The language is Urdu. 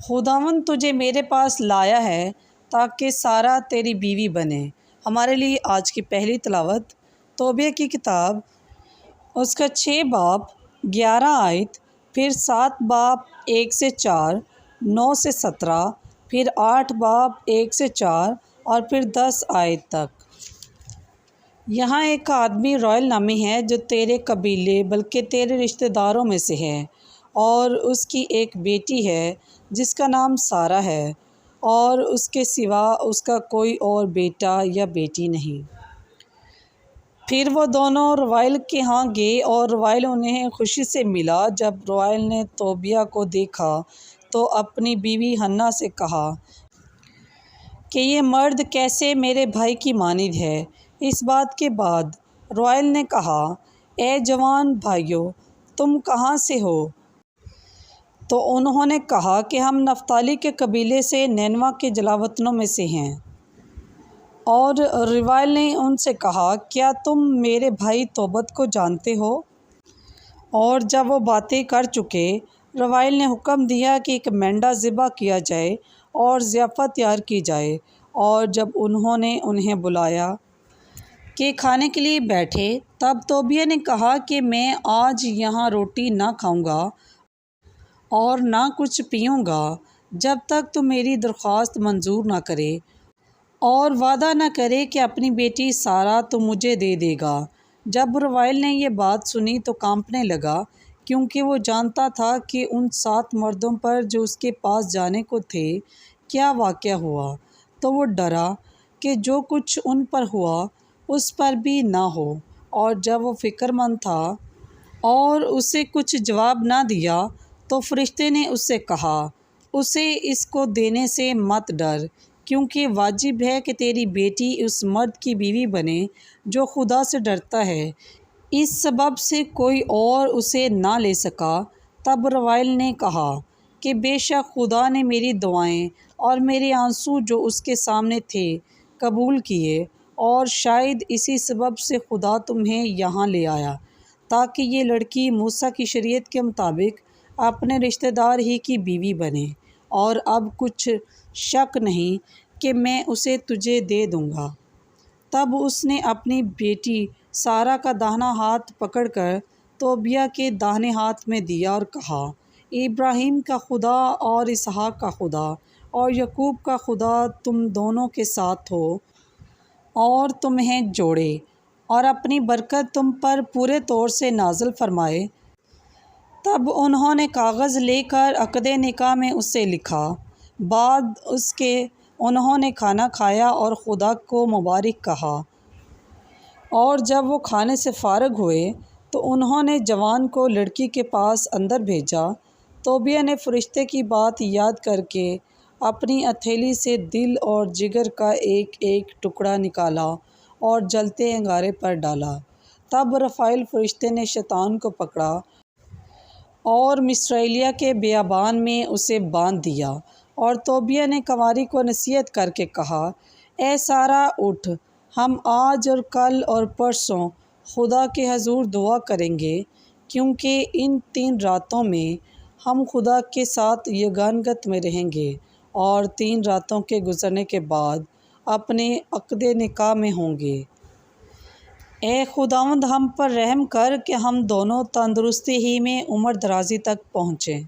خداوند تجھے میرے پاس لایا ہے تاکہ سارا تیری بیوی بنے۔ ہمارے لیے آج کی پہلی تلاوت توبیہ کی کتاب، اس کا 6 باب 11 آیت، پھر 7 باب 1 سے 4، 9 سے 17، پھر 8 باب 1 سے 4 اور پھر 10 آیت تک۔ یہاں ایک آدمی رائل نامی ہے جو تیرے قبیلے بلکہ تیرے رشتہ داروں میں سے ہے، اور اس کی ایک بیٹی ہے جس کا نام سارہ ہے، اور اس کے سوا اس کا کوئی اور بیٹا یا بیٹی نہیں۔ پھر وہ دونوں روائل کے ہاں گئے اور روائل انہیں خوشی سے ملا۔ جب روائل نے توبیہ کو دیکھا تو اپنی بیوی حنا سے کہا کہ یہ مرد کیسے میرے بھائی کی مانند ہے۔ اس بات کے بعد روائل نے کہا، اے جوان بھائیو، تم کہاں سے ہو؟ تو انہوں نے کہا کہ ہم نفتالی کے قبیلے سے نینوا کے جلاوطنوں میں سے ہیں۔ اور روائل نے ان سے کہا، کیا تم میرے بھائی توبت کو جانتے ہو؟ اور جب وہ باتیں کر چکے، روائل نے حکم دیا کہ ایک مینڈا ذبح کیا جائے اور ضیافت تیار کی جائے۔ اور جب انہوں نے انہیں بلایا کہ کھانے کے لیے بیٹھے، تب توبیہ نے کہا کہ میں آج یہاں روٹی نہ کھاؤں گا اور نہ کچھ پیوں گا جب تک تو میری درخواست منظور نہ کرے، اور وعدہ نہ کرے کہ اپنی بیٹی سارہ تو مجھے دے دے گا۔ جب روائل نے یہ بات سنی تو کانپنے لگا، کیونکہ وہ جانتا تھا کہ ان 7 مردوں پر جو اس کے پاس جانے کو تھے کیا واقعہ ہوا۔ تو وہ ڈرا کہ جو کچھ ان پر ہوا اس پر بھی نہ ہو، اور جب وہ فکر مند تھا اور اسے کچھ جواب نہ دیا تو فرشتے نے اس سے کہا، اسے اس کو دینے سے مت ڈر، کیونکہ واجب ہے کہ تیری بیٹی اس مرد کی بیوی بنے جو خدا سے ڈرتا ہے، اس سبب سے کوئی اور اسے نہ لے سکا۔ تب روائل نے کہا کہ بے شک خدا نے میری دعائیں اور میرے آنسو جو اس کے سامنے تھے قبول کیے، اور شاید اسی سبب سے خدا تمہیں یہاں لے آیا تاکہ یہ لڑکی موسیٰ کی شریعت کے مطابق اپنے رشتہ دار ہی کی بیوی بنے، اور اب کچھ شک نہیں کہ میں اسے تجھے دے دوں گا۔ تب اس نے اپنی بیٹی سارہ کا داہنا ہاتھ پکڑ کر توبیہ کے داہنے ہاتھ میں دیا اور کہا، ابراہیم کا خدا اور اسحاق کا خدا اور یعقوب کا خدا تم دونوں کے ساتھ ہو اور تمہیں جوڑے، اور اپنی برکت تم پر پورے طور سے نازل فرمائے۔ تب انہوں نے کاغذ لے کر عقد نکاح میں اس سے لکھا۔ بعد اس کے انہوں نے کھانا کھایا اور خدا کو مبارک کہا، اور جب وہ کھانے سے فارغ ہوئے تو انہوں نے جوان کو لڑکی کے پاس اندر بھیجا۔ توبیہ نے فرشتے کی بات یاد کر کے اپنی ہتھیلی سے دل اور جگر کا ایک ایک ٹکڑا نکالا اور جلتے انگارے پر ڈالا۔ تب رفائیل فرشتے نے شیطان کو پکڑا اور مصرعیلیہ کے بیابان میں اسے باندھ دیا۔ اور توبیہ نے کنواری کو نصیحت کر کے کہا، اے سارہ اٹھ، ہم آج اور کل اور پرسوں خدا کے حضور دعا کریں گے، کیونکہ ان 3 راتوں میں ہم خدا کے ساتھ یگانگت میں رہیں گے، اور 3 راتوں کے گزرنے کے بعد اپنے عقد نکاح میں ہوں گے۔ اے خداوند ہم پر رحم کر کہ ہم دونوں تندرستی ہی میں عمر درازی تک پہنچیں۔